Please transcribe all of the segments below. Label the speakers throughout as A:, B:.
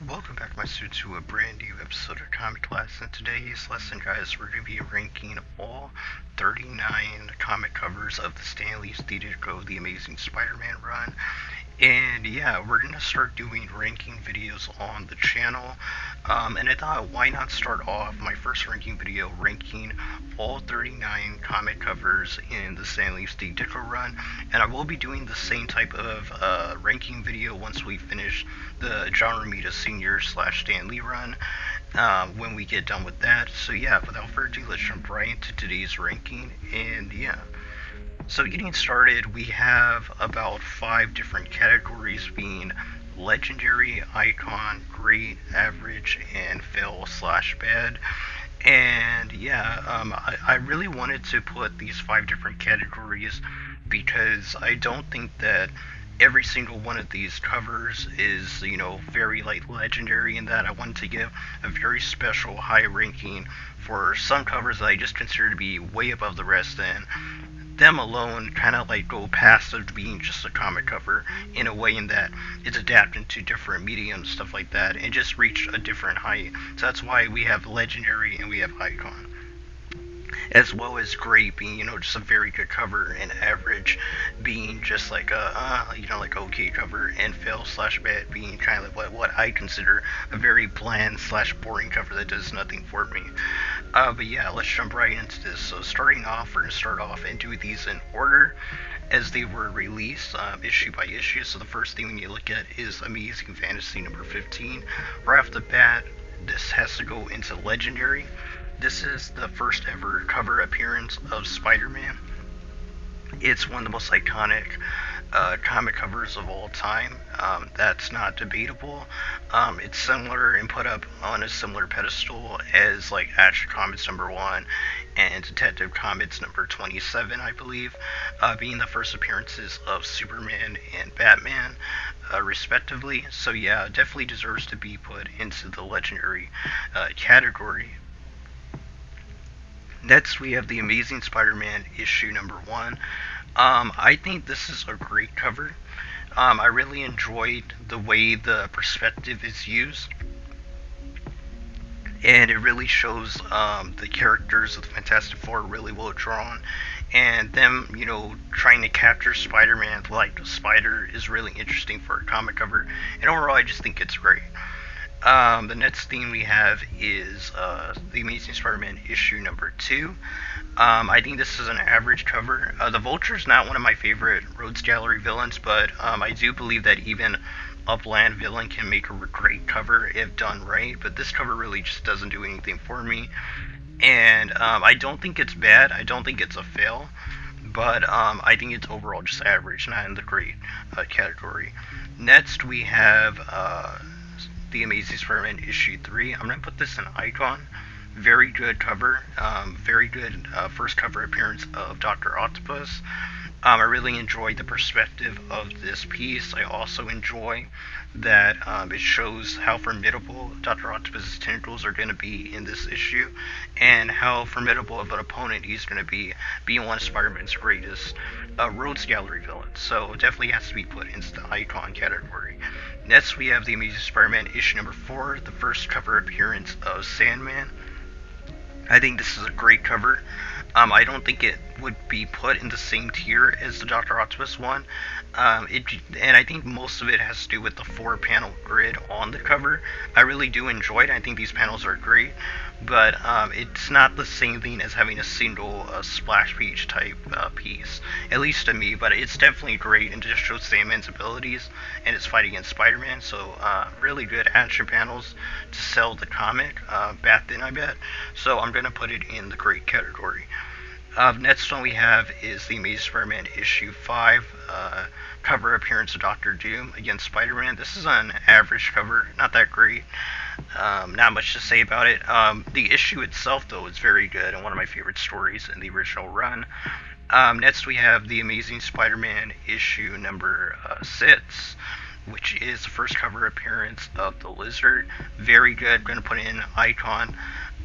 A: Welcome back, my students, to a brand new episode of Comic Class. In today's lesson, guys, we're going to be ranking all 39 comic covers of the Stan Lee's Ditko, The Amazing Spider-Man run. And yeah, we're going to start doing ranking videos on the channel. And I thought, why not start off my first ranking video ranking all 39 comic covers in the Stan Lee's Ditko run. And I will be doing the same type of ranking video once we finish the John Romita Sr. / Stan Lee run. When we get done with that. So yeah, without further ado, let's jump right into today's ranking. And yeah. So getting started, we have about 5 different categories, being legendary, icon, great, average, and fail/bad. And yeah, I really wanted to put these 5 different categories because I don't think that every single one of these covers is, very like legendary, in that I wanted to give a very special high ranking for some covers that I just consider to be way above the rest, and them alone kind of like go past of being just a comic cover in a way in that it's adapted to different mediums, stuff like that, and just reach a different height. So that's why we have legendary and we have icon, as well as great being, just a very good cover, and average being just like a, like okay cover, and fail/bad being kind of like what I consider a very bland/boring cover that does nothing for me. But yeah, let's jump right into this. So starting off, we're going to start off and do these in order as they were released, issue by issue. So the first thing we need to look at is Amazing Fantasy number 15. Right off the bat, this has to go into legendary. This is the first ever cover appearance of Spider-Man. It's one of the most iconic comic covers of all time. That's not debatable. It's similar and put up on a similar pedestal as like Action Comics number 1 and Detective Comics number 27, I believe, being the first appearances of Superman and Batman, respectively. So yeah, definitely deserves to be put into the legendary category. Next, we have The Amazing Spider-Man issue number 1. I think this is a great cover. I really enjoyed the way the perspective is used, and it really shows the characters of the Fantastic Four really well drawn, and them, trying to capture Spider-Man like the Spider is really interesting for a comic cover, and overall I just think it's great. The next thing we have is The Amazing Spider-Man issue number 2. I think this is an average cover. The Vulture's not one of my favorite Rogues Gallery villains, but I do believe that even a bland villain can make a great cover if done right, but this cover really just doesn't do anything for me. And I don't think it's bad. I don't think it's a fail, but I think it's overall just average, not in the great category. Next, we have The Amazing Spider-Man issue 3. I'm going to put this in icon. Very good cover. Very good first cover appearance of Dr. Octopus. I really enjoyed the perspective of this piece. I also enjoy that it shows how formidable Dr. Octopus's tentacles are going to be in this issue, and how formidable of an opponent he's going to be, being one of Spider-Man's greatest Rogues Gallery villains. So definitely has to be put into the icon category. Next, we have The Amazing Spider-Man issue number 4, the first cover appearance of Sandman. I think this is a great cover. I don't think it would be put in the same tier as the Dr. Octopus one. And I think most of it has to do with the 4-panel grid on the cover. I really do enjoy it. I think these panels are great, but it's not the same thing as having a single splash page type piece, at least to me. But it's definitely great and just shows Sandman's abilities and his fight against Spider-Man. So really good action panels to sell the comic back then, I bet. So I'm gonna put it in the great category. Next one we have is The Amazing Spider-Man issue 5, cover appearance of Doctor Doom against Spider-Man. This is an average cover, not that great. Not much to say about it. The issue itself, though, is very good and one of my favorite stories in the original run. Next we have The Amazing Spider-Man issue number 6, which is the first cover appearance of the Lizard. Very good. Going to put in icon.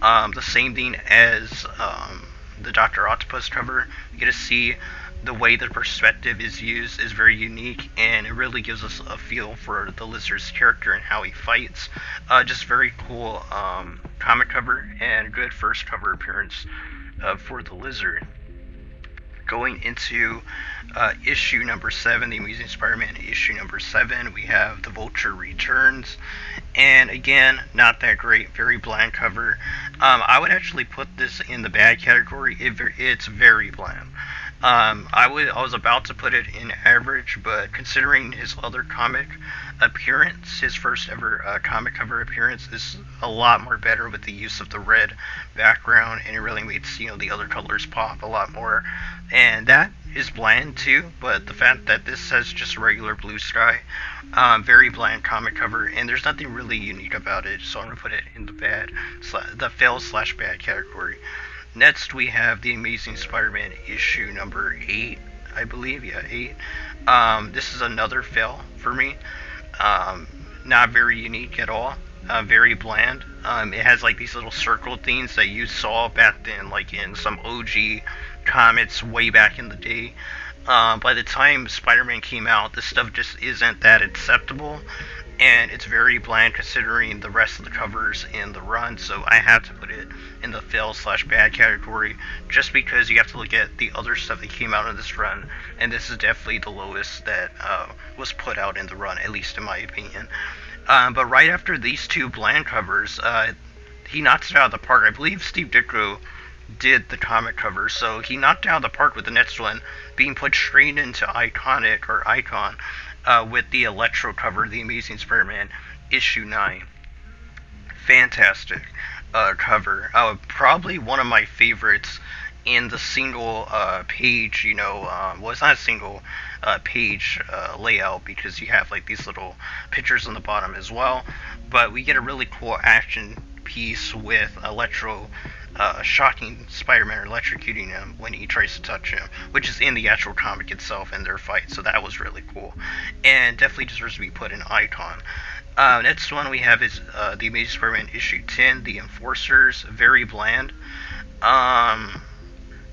A: The same thing as the Dr. Octopus cover. You get to see the way the perspective is used is very unique, and it really gives us a feel for the lizard's character and how he fights. Just very cool comic cover and good first cover appearance for the lizard. Going into issue number 7, the Amazing Spider-Man issue number 7, we have The Vulture Returns. And again, not that great, very bland cover. I would actually put this in the bad category. It's very bland. I was about to put it in average, but considering his other comic appearance, his first ever comic cover appearance, is a lot more better with the use of the red background, and it really makes the other colors pop a lot more. And that is bland too, but the fact that this says just a regular blue sky, very bland comic cover, and there's nothing really unique about it, so I'm gonna put it in the fail/bad category. Next, we have the Amazing Spider-Man issue number 8, I believe. Yeah, 8. This is another fail for me. Not very unique at all. Very bland. It has like these little circle things that you saw back then, like in some OG comics way back in the day. By the time Spider-Man came out, this stuff just isn't that acceptable, and it's very bland considering the rest of the covers in the run, so I have to put it in the fail/bad category, just because you have to look at the other stuff that came out in this run, and this is definitely the lowest that was put out in the run, at least in my opinion. But right after these two bland covers, he knocks it out of the park. I believe Steve Ditko did the comic cover, so he knocked it out of the park with the next one being put straight into Icon, with the Electro cover, The Amazing Spider-Man issue 9. Fantastic cover. Probably one of my favorites in the single page, well, it's not a single page layout, because you have like these little pictures on the bottom as well, but we get a really cool action piece with Electro shocking Spider-Man or electrocuting him when he tries to touch him, which is in the actual comic itself in their fight, so that was really cool, and definitely deserves to be put in Icon. Next one we have is the Amazing Spider-Man issue 10, The Enforcers. Very bland.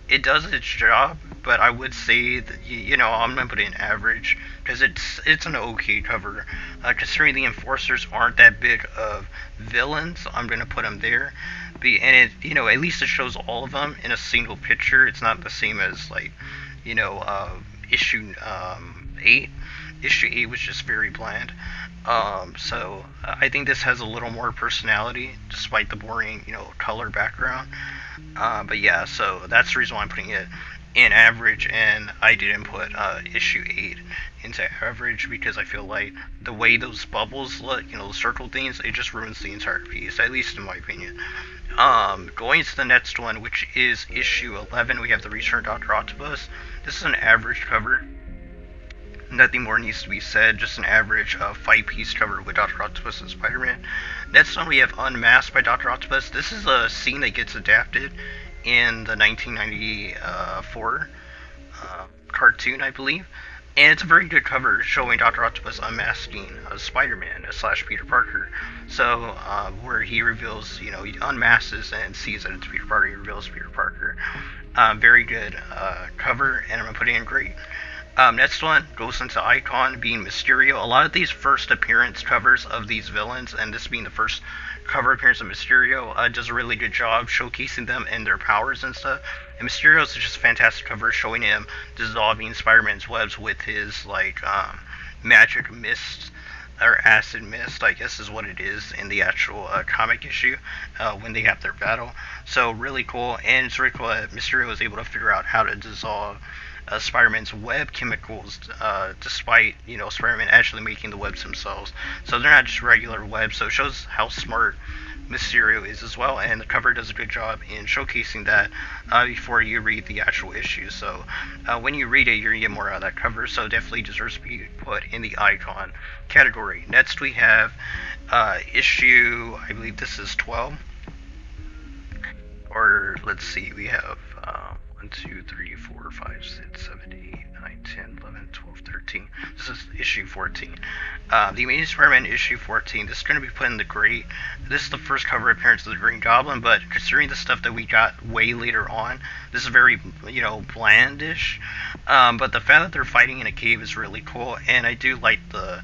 A: It does its job, but I would say that, I'm gonna put it in average, because it's an okay cover. Considering the Enforcers aren't that big of villains, I'm gonna put them there. And it, at least it shows all of them in a single picture. It's not the same as like, issue 8. Issue 8 was just very bland. So I think this has a little more personality, despite the boring, color background. But yeah, so that's the reason why I'm putting it in average, and I didn't put issue 8 into average, because I feel like the way those bubbles look, the circle things, it just ruins the entire piece, at least in my opinion. Going to the next one, which is issue 11, we have the Return of Dr. Octopus. This is an average cover. Nothing more needs to be said, just an average 5-piece cover with Dr. Octopus and Spider-Man. Next one we have Unmasked by Dr. Octopus. This is a scene that gets adapted in the 1994 cartoon, I believe. And it's a very good cover showing Dr. Octopus unmasking Spider-Man / Peter Parker. So, where he reveals, he unmasks and sees that it's Peter Parker, he reveals Peter Parker. Very good cover, and I'm going to put it in great. Next one goes into Icon, being Mysterio. A lot of these first appearance covers of these villains, and this being the first cover appearance of Mysterio, does a really good job showcasing them and their powers and stuff. And Mysterio's just a fantastic cover, showing him dissolving Spider-Man's webs with his magic mist, or acid mist, I guess is what it is in the actual comic issue when they have their battle. So really cool, and it's really cool that Mysterio was able to figure out how to dissolve Spider-Man's web chemicals, despite Spider-Man actually making the webs themselves. So they're not just regular webs. So it shows how smart Mysterio is as well, and the cover does a good job in showcasing that before you read the actual issue. So when you read it, you're gonna get more out of that cover. So definitely deserves to be put in the Icon category. Next we have issue, I believe this is 12, or let's see, we have 1, 2, 3, 4, 5, 6, 7, 8, 9, 10, 11, 12, 13. This is issue 14. The Amazing Spider-Man issue 14. This is going to be put in the great. This is the first cover appearance of the Green Goblin, but considering the stuff that we got way later on, this is very, blandish. But the fact that they're fighting in a cave is really cool, and I do like the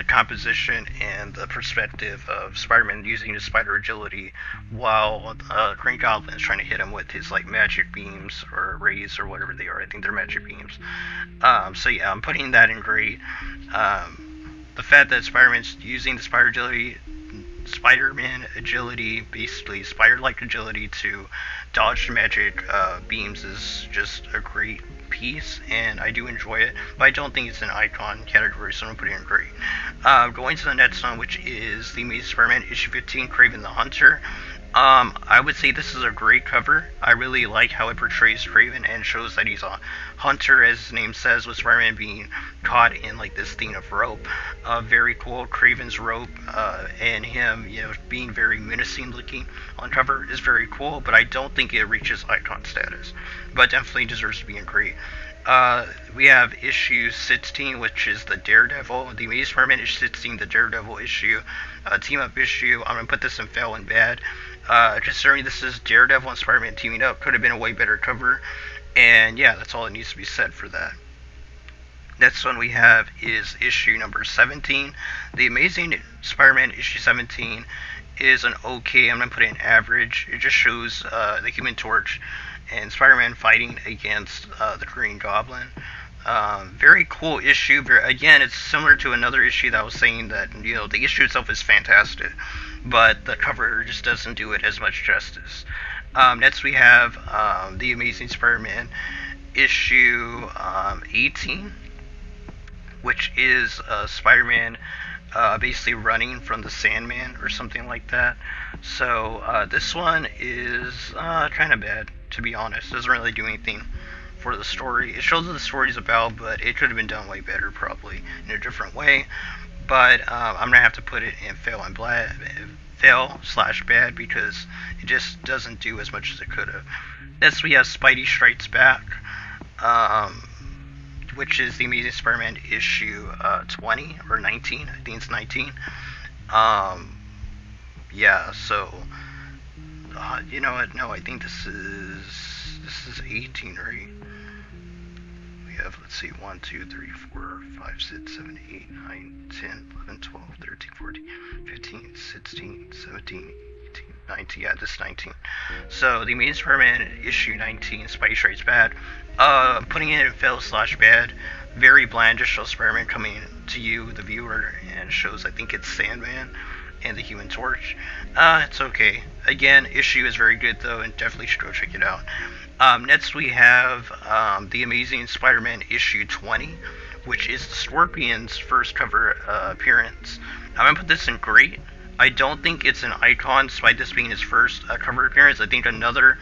A: composition and the perspective of Spider-Man using his spider agility while Green Goblin is trying to hit him with his magic beams or rays or whatever they are. I think they're magic beams. So yeah, I'm putting that in great. The fact that Spider-Man's using the Spider-Man agility, basically spider-like agility, to dodge magic beams is just a great piece, and I do enjoy it, but I don't think it's an icon category, so I'm going to put it in great. Going to the next one, which is the Amazing Spider-Man issue 15, Kraven the Hunter. I would say this is a great cover. I really like how it portrays Kraven and shows that he's a hunter, as his name says, with Spider-Man being caught in this thing of rope. Very cool. Kraven's rope and him, being very menacing looking on cover is very cool, but I don't think it reaches icon status. But definitely deserves to be in great. We have issue 16, which is the Daredevil. The Amazing Spider-Man issue 16, the Daredevil issue, team up issue. I'm gonna put this in fail and bad. Considering this is Daredevil and Spider-Man teaming up, could have been a way better cover. And yeah, that's all that needs to be said for that. Next one we have is issue number 17. The Amazing Spider-Man issue 17 is an okay. I'm gonna put it in average. It just shows the Human Torch and Spider-Man fighting against the Green Goblin. Very cool issue. Again, it's similar to another issue that I was saying that the issue itself is fantastic, but the cover just doesn't do it as much justice. Next we have the Amazing Spider-Man issue 18, which is Spider-Man basically running from the Sandman or something like that. So this one is kind of bad, to be honest. It doesn't really do anything for the story. It shows what the story's about, but it could have been done way better, probably in a different way. But I'm gonna have to put it in fail/bad because it just doesn't do as much as it could have. Next we have Spidey Strikes Back, which is the Amazing Spider-Man issue 20 or 19. I think it's 19. Yeah. So you know what? No, I think this is 18, right? We have, let's see, 1, 2, 3, 4, 5, 6, 7, 8, 9, 10, 11, 12, 13, 14, 15, 16, 17, 18, 19. Yeah, this is 19. So the Amazing Spider-Man issue 19, Spidey Strikes Bad. Putting it in fail/bad. Very bland. Just shows Spider-Man coming to you, the viewer, and shows, I think it's Sandman and the Human Torch. It's okay. Again, issue is very good though, and definitely should go check it out. Next we have the Amazing Spider-Man issue 20, which is the Scorpion's first cover appearance. I'm gonna put this in great. I don't think it's an icon, despite this being his first cover appearance. I think another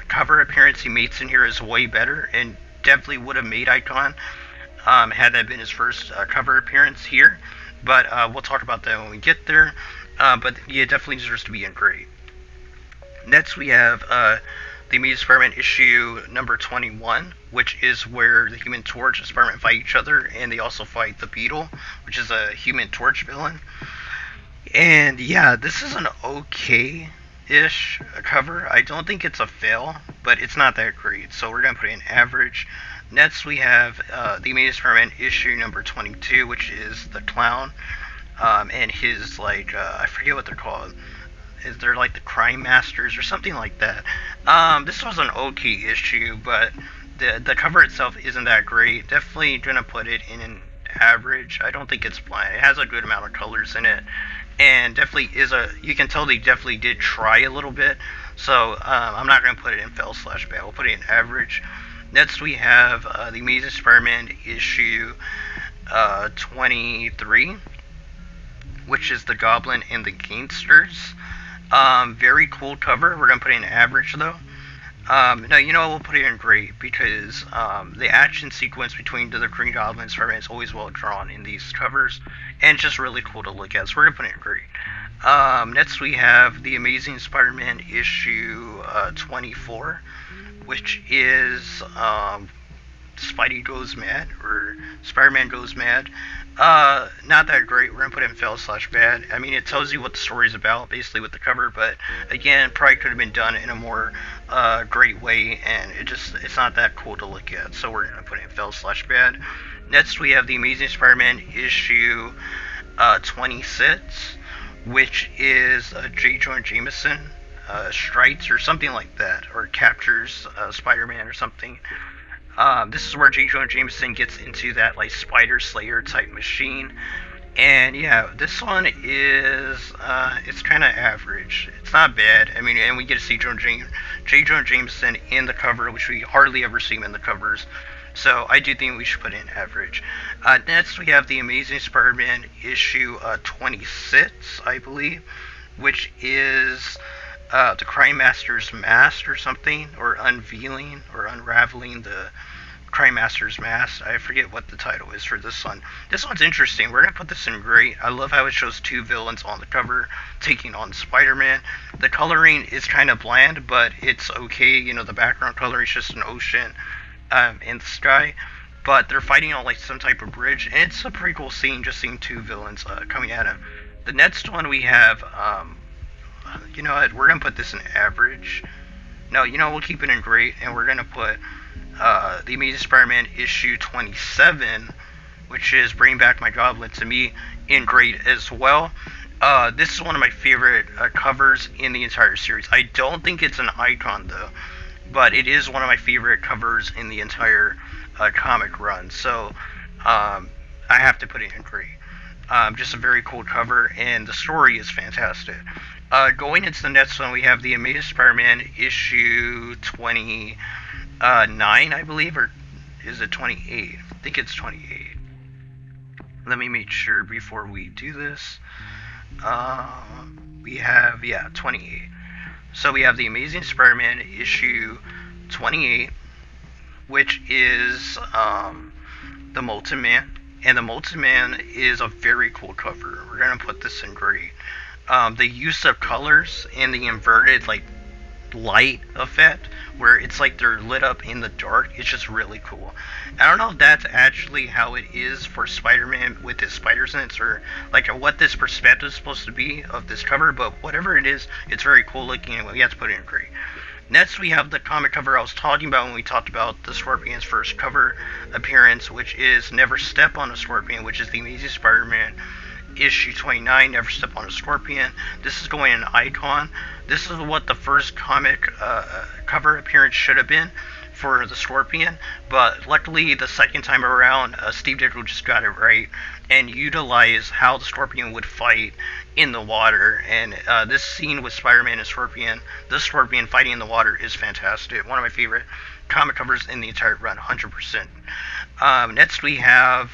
A: cover appearance he makes in here is way better, and definitely would have made icon had that been his first cover appearance here. But we'll talk about that when we get there. But yeah, it definitely deserves to be in great. Next we have the Amazing Spider-Man issue number 21, which is where the Human Torch and Spider-Man fight each other, and they also fight the Beetle, which is a Human Torch villain. And yeah, this is an okay-ish cover. I don't think it's a fail, but it's not that great, so we're going to put it in average. Next we have the Amazing Spider-Man issue number 22, which is the Clown, and his, I forget what they're called. Is there the Crime Masters or something like that? This was an okay issue, but the cover itself isn't that great. Definitely gonna put it in an average. I don't think it's bland. It has a good amount of colors in it, and definitely you can tell they definitely did try a little bit. So I'm not gonna put it in fail/bad. We'll put it in average. Next we have the Amazing Spider-Man issue 23, which is the Goblin and the Gangsters. Very cool cover. We're gonna put it in average though. No, you know what? We'll put it in great because the action sequence between the Green Goblin and Spider-Man is always well drawn in these covers, and it's just really cool to look at. So we're gonna put it in great. Next we have the Amazing Spider-Man issue 24, which is Spidey Goes Mad, or Spider-Man Goes Mad. Not that great. We're gonna put it in fail/bad. I mean, it tells you what the story's about, basically, with the cover, but again, probably could have been done in a more great way, and it's not that cool to look at. So we're gonna put it in fail/bad. Next, we have the Amazing Spider-Man issue 26, which is J. Jonah Jameson strikes or something like that, or captures Spider-Man or something. This is where J. Jonah Jameson gets into that like Spider Slayer type machine, and yeah, this one is it's kind of average. It's not bad. I mean, and we get to see J. Jonah Jameson in the cover, which we hardly ever see him in the covers. So I do think we should put in average. Next, we have the Amazing Spider-Man issue 26, I believe, which is the Crime Master's mask or something, or unveiling or unraveling the Crime Master's mask. I forget what the title is for this one. This one's interesting. We're gonna put this in great. I love how it shows two villains on the cover taking on Spider-Man. The coloring is kind of bland, but it's okay. You know, the background coloring is just an ocean in the sky. But they're fighting on like some type of bridge, and it's a pretty cool scene, just seeing two villains coming at him. The next one we have you know what, we're gonna put this in average. No, you know, we'll keep it in great, and we're gonna put the Amazing Spider-Man issue 27, which is Bring Back My Goblin to Me, in great as well. This is one of my favorite covers in the entire series. I don't think it's an icon though, but it is one of my favorite covers in the entire comic run. So I have to put it in great. Just a very cool cover, and the story is fantastic. Going into the next one, we have the Amazing Spider-Man issue 29, I believe, or is it 28? I think it's 28. Let me make sure before we do this. We have, 28. So we have the Amazing Spider-Man issue 28, which is the Molten Man. And the Molten Man is a very cool cover. We're going to put this in great. The use of colors and the inverted like light effect, where it's like they're lit up in the dark, it's just really cool. I don't know if that's actually how it is for Spider-Man with his spider sense, or like what this perspective is supposed to be of this cover, but whatever it is, it's very cool looking, and we have to put it in great. Next, we have the comic cover I was talking about when we talked about the Scorpion's first cover appearance, which is Never Step on a Scorpion, which is the Amazing Spider-Man issue 29, Never Step on a Scorpion. This is going in icon. This is what the first comic cover appearance should have been for the Scorpion, but luckily the second time around, Steve Ditko just got it right and utilized how the Scorpion would fight in the water. And this scene with Spider-Man and Scorpion, the Scorpion fighting in the water, is fantastic. One of my favorite comic covers in the entire run, 100%. Next we have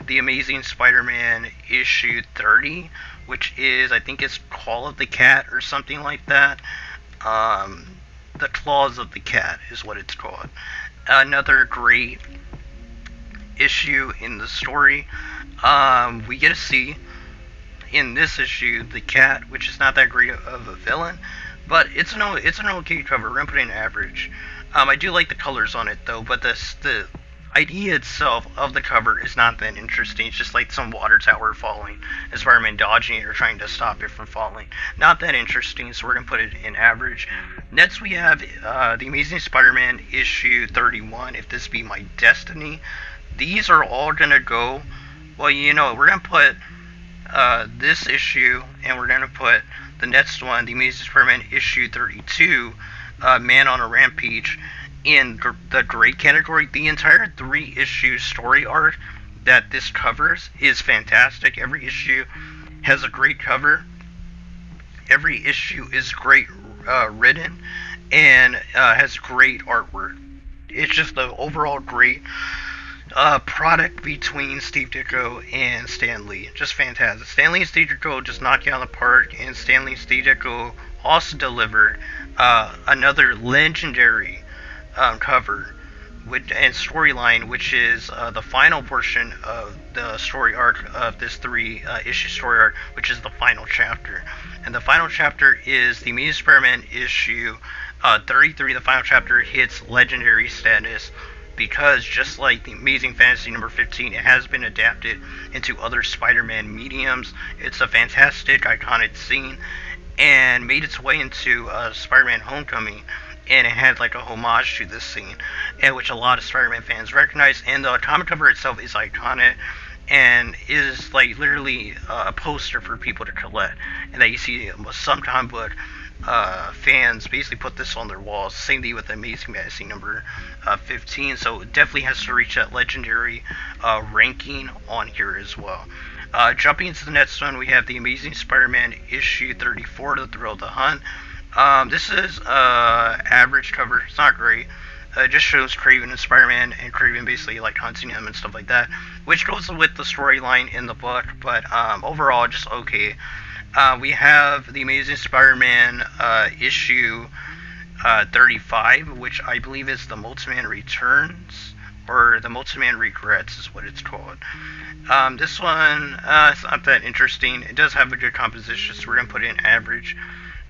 A: the Amazing Spider-Man issue 30, which is, I think it's Call of the Cat or something like that. The Claws of the Cat is what it's called. Another great issue in the story. We get to see in this issue the cat, which is not that great of a villain, but it's an okay cover. We're gonna put it in average. I do like the colors on it though, but the idea itself of the cover is not that interesting. It's just like some water tower falling and Spider-Man dodging it or trying to stop it from falling. Not that interesting, so we're going to put it in average. Next we have the Amazing Spider-Man issue 31, If This Be My Destiny. These are all going to go, well, you know, we're going to put this issue, and we're going to put the next one, the Amazing Spider-Man issue 32, Man on a Rampage, in the great category. The entire 3-issue story arc that this covers is fantastic. Every issue has a great cover. Every issue is great written and has great artwork. It's just the overall great product between Steve Ditko and Stan Lee. Just fantastic. Stan Lee and Steve Ditko just knock it out of the park, and Stan Lee and Steve Ditko also delivered another legendary cover and storyline, which is the final portion of the story arc of this three-issue story arc, which is the final chapter. And the final chapter is the Amazing Spider-Man issue 33. The final chapter hits legendary status because, just like the Amazing Fantasy number 15, it has been adapted into other Spider-Man mediums. It's a fantastic, iconic scene and made its way into Spider-Man Homecoming, and it had like a homage to this scene, and which a lot of Spider-Man fans recognize. And the comic cover itself is iconic and is like literally a poster for people to collect, and that you see some comic book fans basically put this on their walls. Same thing with Amazing Fantasy number 15, so it definitely has to reach that legendary ranking on here as well. Jumping into the next one, we have the Amazing Spider-Man issue 34, The Thrill of the Hunt. This is average cover. It's not great. It just shows Kraven and Spider-Man, and Kraven basically like hunting him and stuff like that, which goes with the storyline in the book, but overall just okay. We have the Amazing Spider-Man issue 35, which I believe is the Multiman Returns, or the Multiman Regrets is what it's called. This one, it's not that interesting. It does have a good composition, so we're going to put it in average.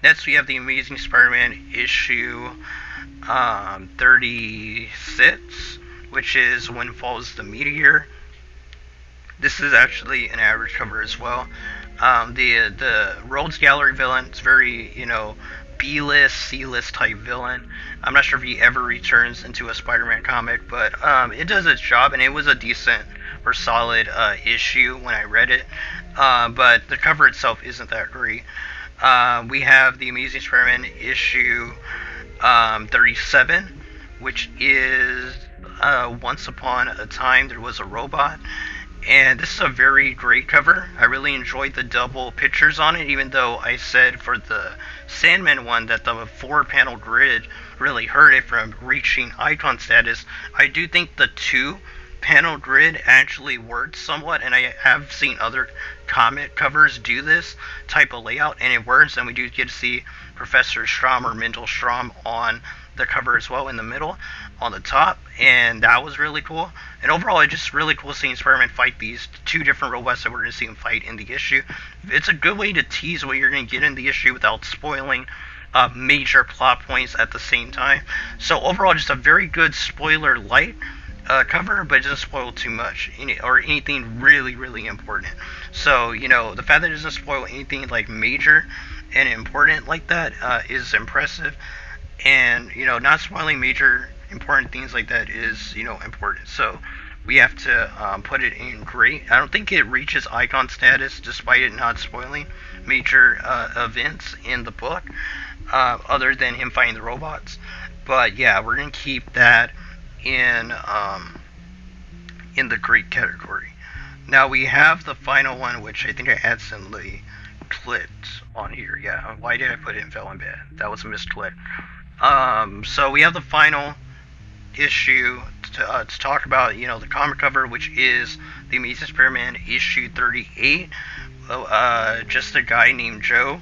A: Next, we have the Amazing Spider-Man issue 36, which is When Falls the Meteor. This is actually an average cover as well. The Rogues Gallery villain is very, B-list, C-list type villain. I'm not sure if he ever returns into a Spider-Man comic, but it does its job, and it was a decent or solid issue when I read it. But the cover itself isn't that great. We have the Amazing Spider-Man issue 37, which is Once Upon a Time There Was a Robot. And this is a very great cover. I really enjoyed the double pictures on it, even though I said for the Sandman one that the 4-panel grid really hurt it from reaching icon status. I do think the 2-panel grid actually works somewhat, and I have seen other comic covers do this type of layout, and it works, and we do get to see Professor Strom or Mendel Strom on the cover as well in the middle on the top, and that was really cool. And overall, it's just really cool seeing Spider-Man fight these two different robots that we're going to see him fight in the issue. It's a good way to tease what you're going to get in the issue without spoiling major plot points at the same time. So overall, just a very good spoiler light cover, but it doesn't spoil too much or anything really, really important. So, the fact that it doesn't spoil anything like major and important like that is impressive. And, not spoiling major important things like that is, important. So we have to put it in great. I don't think it reaches icon status despite it not spoiling major events in the book, other than him fighting the robots. But yeah, we're going to keep that in the great category. Now we have the final one, which I think I accidentally clicked on here. Yeah, why did I put it in Fell in Bed? That was a misclick. So we have the final issue to talk about, the comic cover, which is the Amazing Spider-Man issue 38, just a guy named Joe.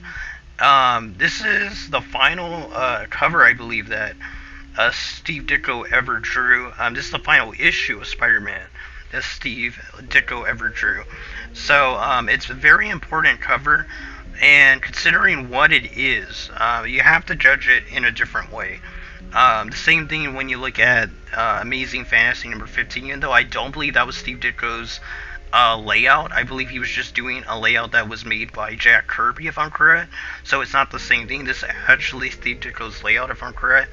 A: This is the final cover, I believe, that Steve Ditko ever drew. This is the final issue of Spider-Man that Steve Ditko ever drew. So it's a very important cover, and considering what it is, you have to judge it in a different way. The same thing when you look at Amazing Fantasy number 15, even though I don't believe that was Steve Ditko's layout. I believe he was just doing a layout that was made by Jack Kirby, if I'm correct. So it's not the same thing. This is actually Steve Ditko's layout, if I'm correct.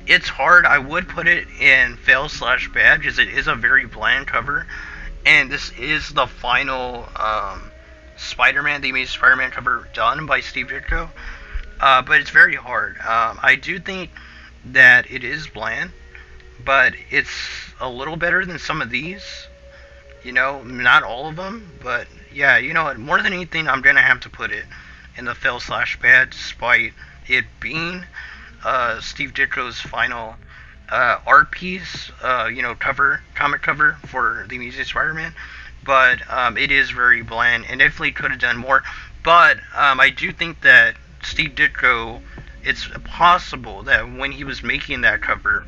A: It's hard. I would put it in fail/bad because it is a very bland cover, and this is the final Spider-Man, the Amazing Spider-Man cover done by Steve Ditko. But it's very hard. I do think that it is bland, but it's a little better than some of these. Not all of them, but yeah, more than anything, I'm gonna have to put it in the fail/bad, despite it being Steve Ditko's final art piece, comic cover for the Amazing Spider-Man. But it is very bland, and definitely could have done more. But I do think that Steve Ditko, it's possible that when he was making that cover,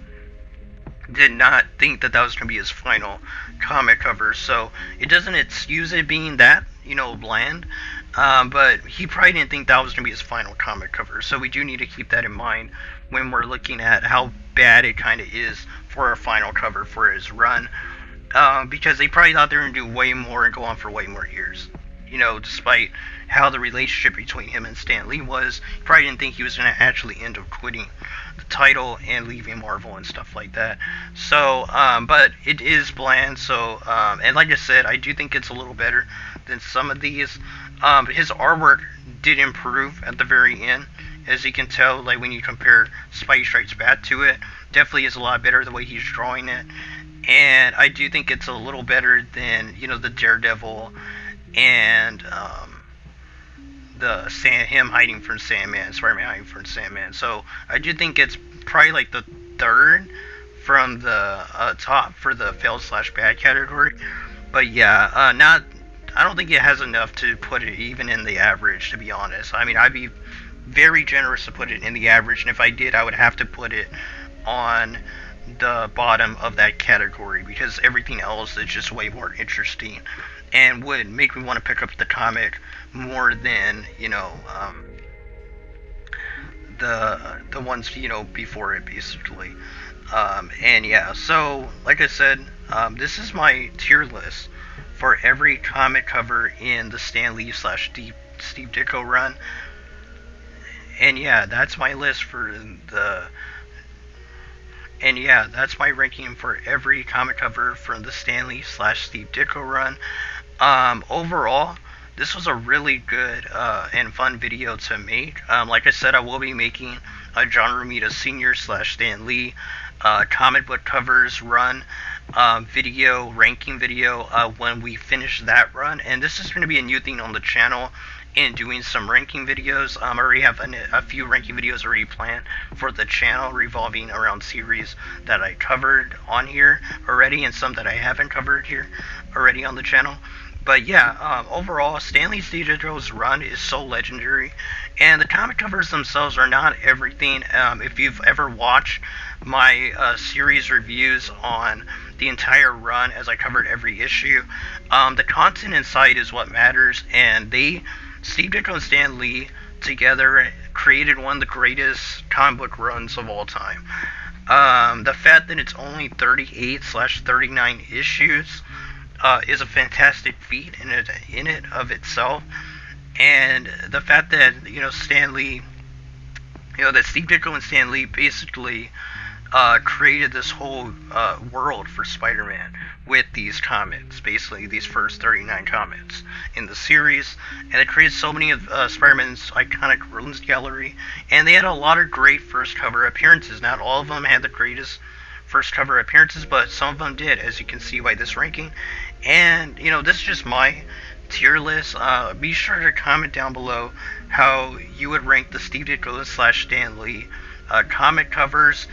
A: did not think that that was going to be his final comic cover. So it doesn't excuse it being that, bland. But he probably didn't think that was going to be his final comic cover. So we do need to keep that in mind when we're looking at how bad it kind of is for a final cover for his run. Because they probably thought they were going to do way more and go on for way more years. Despite how the relationship between him and Stan Lee was, he probably didn't think he was going to actually end up quitting the title and leaving Marvel and stuff like that. So, but it is bland. So, and like I said, I do think it's a little better than some of these. His artwork did improve at the very end, as you can tell. Like when you compare Spidey Strikes Back to it, definitely is a lot better the way he's drawing it. And I do think it's a little better than the Daredevil and him hiding from Sandman, Spider-Man hiding from Sandman. So I do think it's probably like the third from the top for the failed/bad category. But yeah, I don't think it has enough to put it even in the average, to be honest. I mean, I'd be very generous to put it in the average, and if I did, I would have to put it on the bottom of that category, because everything else is just way more interesting and would make me want to pick up the comic more than the ones before it, basically. And yeah, so like I said, this is my tier list for every comic cover in the Stan Lee / Steve Ditko run. And yeah, that's my list for that's my ranking for every comic cover from the Stan Lee / Steve Ditko run. Overall, this was a really good and fun video to make. Like I said, I will be making a John Romita Sr. / Stan Lee comic book covers run ranking video when we finish that run. And this is going to be a new thing on the channel, in doing some ranking videos. I already have a few ranking videos already planned for the channel, revolving around series that I covered on here already, and some that I haven't covered here already on the channel. But yeah, overall, Stan Lee Steve Ditko's run is so legendary, and the comic covers themselves are not everything. If you've ever watched my series reviews on the entire run, as I covered every issue, the content inside is what matters, and Steve Ditko and Stan Lee together created one of the greatest comic book runs of all time. The fact that it's only 38/39 issues is a fantastic feat in it of itself, and the fact that Stan Lee, that Steve Ditko and Stan Lee basically created this whole world for Spider-Man with these comics, basically these first 39 comics in the series, and it created so many of Spider-Man's iconic runs gallery, and they had a lot of great first cover appearances. Not all of them had the greatest first cover appearances, but some of them did, as you can see by this ranking. And this is just my tier list. Be sure to comment down below how you would rank the Steve Ditko / Stan Lee comic covers.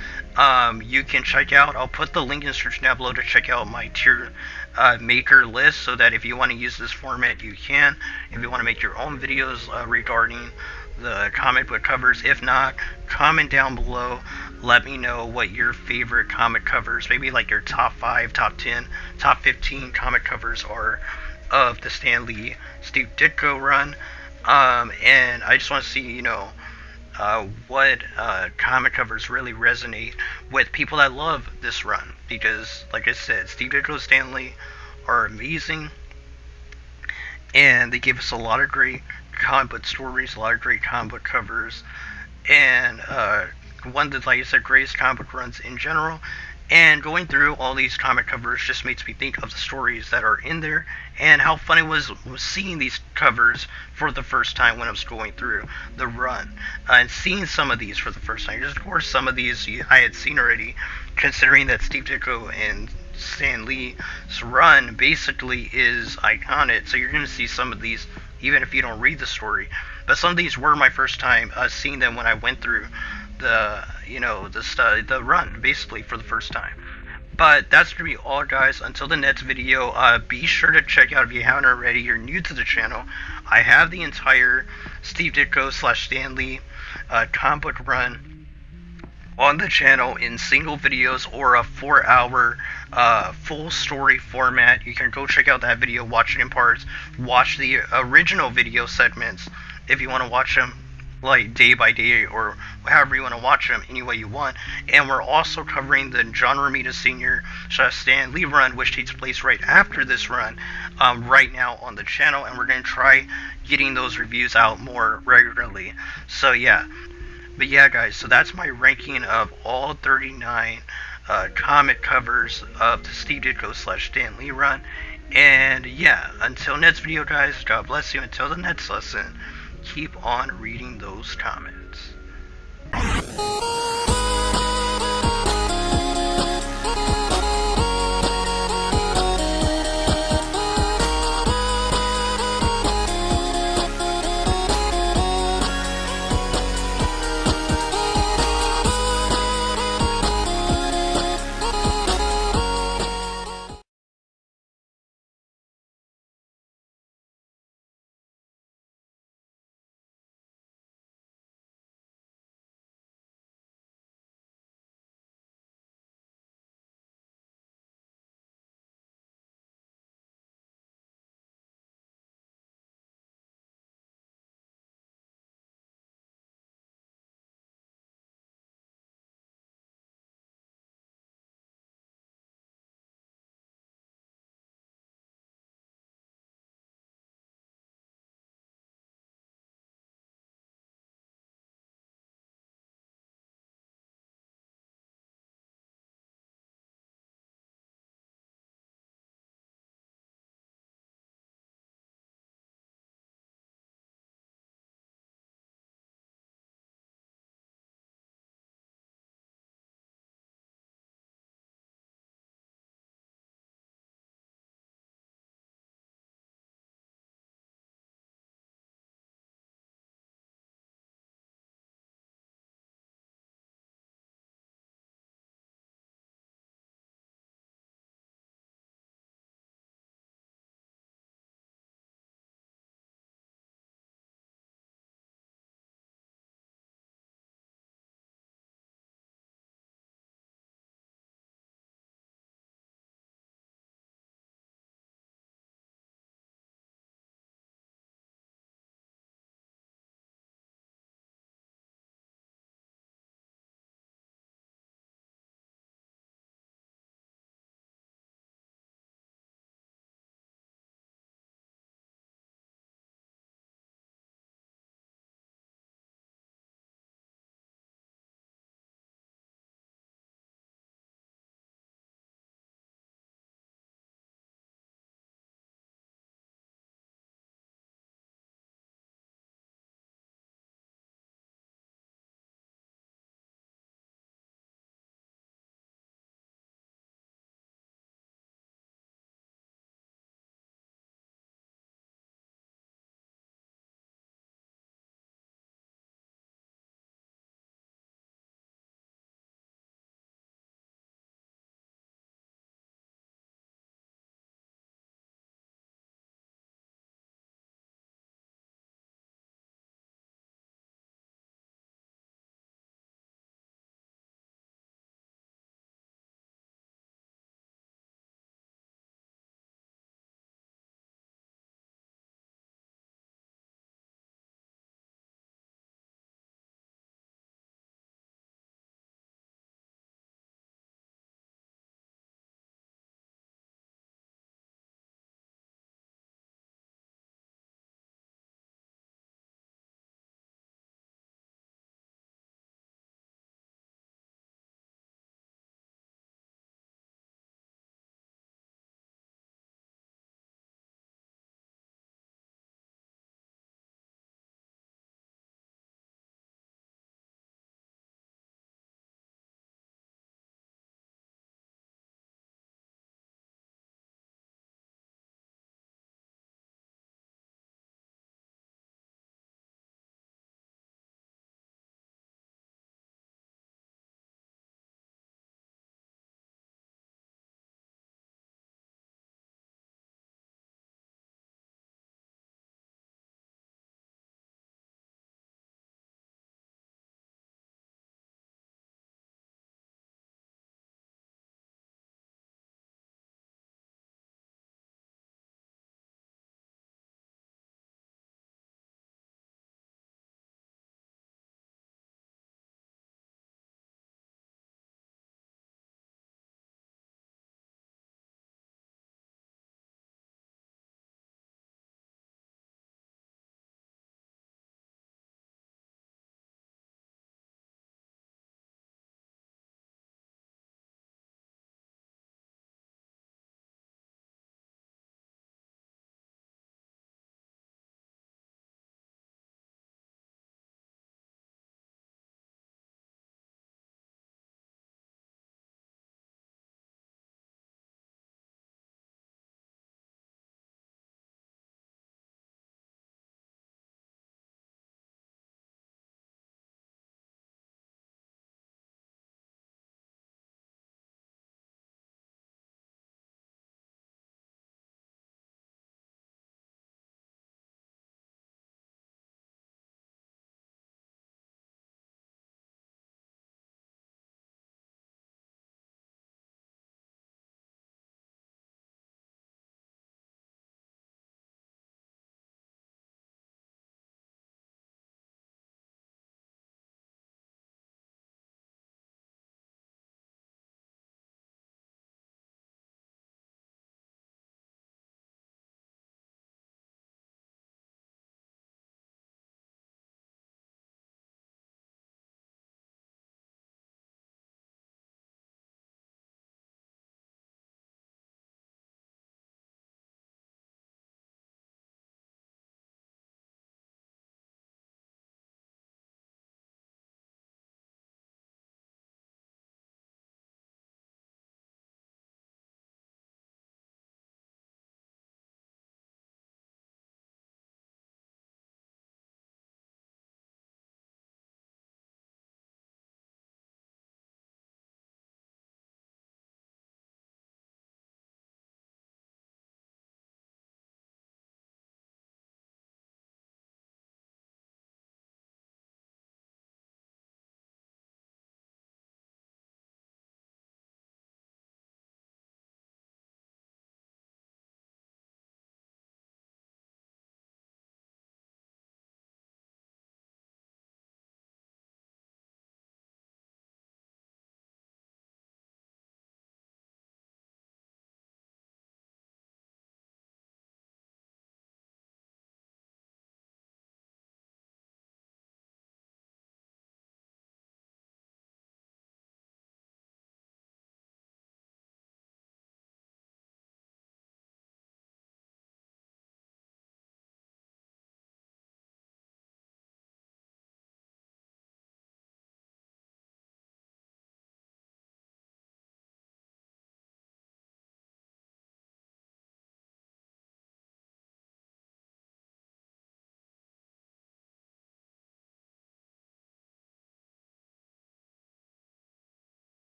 A: You can check out, I'll put the link in the description down below to check out my tier maker list, so that if you want to use this format, you can. If you want to make your own videos regarding the comic book covers. If not, comment down below. Let me know what your favorite comic covers, maybe like your top 5, top 10, top 15 comic covers are of the Stan Lee Steve Ditko run. And I just want to see, what comic covers really resonate with people that love this run, because like I said, Steve Ditko and Stan Lee are amazing, and they give us a lot of great comic book stories, a lot of great comic book covers, and one of the, like I said, greatest comic book runs in general. And going through all these comic covers just makes me think of the stories that are in there, and how fun it was seeing these covers for the first time when I was going through the run, and seeing some of these for the first time. Just, of course, some of these I had seen already, considering that Steve Ditko and Stan Lee's run basically is iconic. So you're going to see some of these even if you don't read the story. But some of these were my first time seeing them when I went through the run, basically, for the first time. But that's going to be all, guys. Until the next video, be sure to check out, if you haven't already, you're new to the channel, I have the entire Steve Ditko / Stan Lee comic book run on the channel in single videos or a 4-hour full story format. You can go check out that video, watch it in parts, watch the original video segments if you want to watch them like day by day or however you want to watch them any way you want. And we're also covering the John Romita Sr. Stan Lee run, which takes place right after this run, right now on the channel, and we're going to try getting those reviews out more regularly. So yeah, but yeah guys, so that's my ranking of all 39 comic covers of the Steve Ditko / Stan Lee run. And yeah, until next video guys, God bless you. Until the next lesson, keep on reading those comments.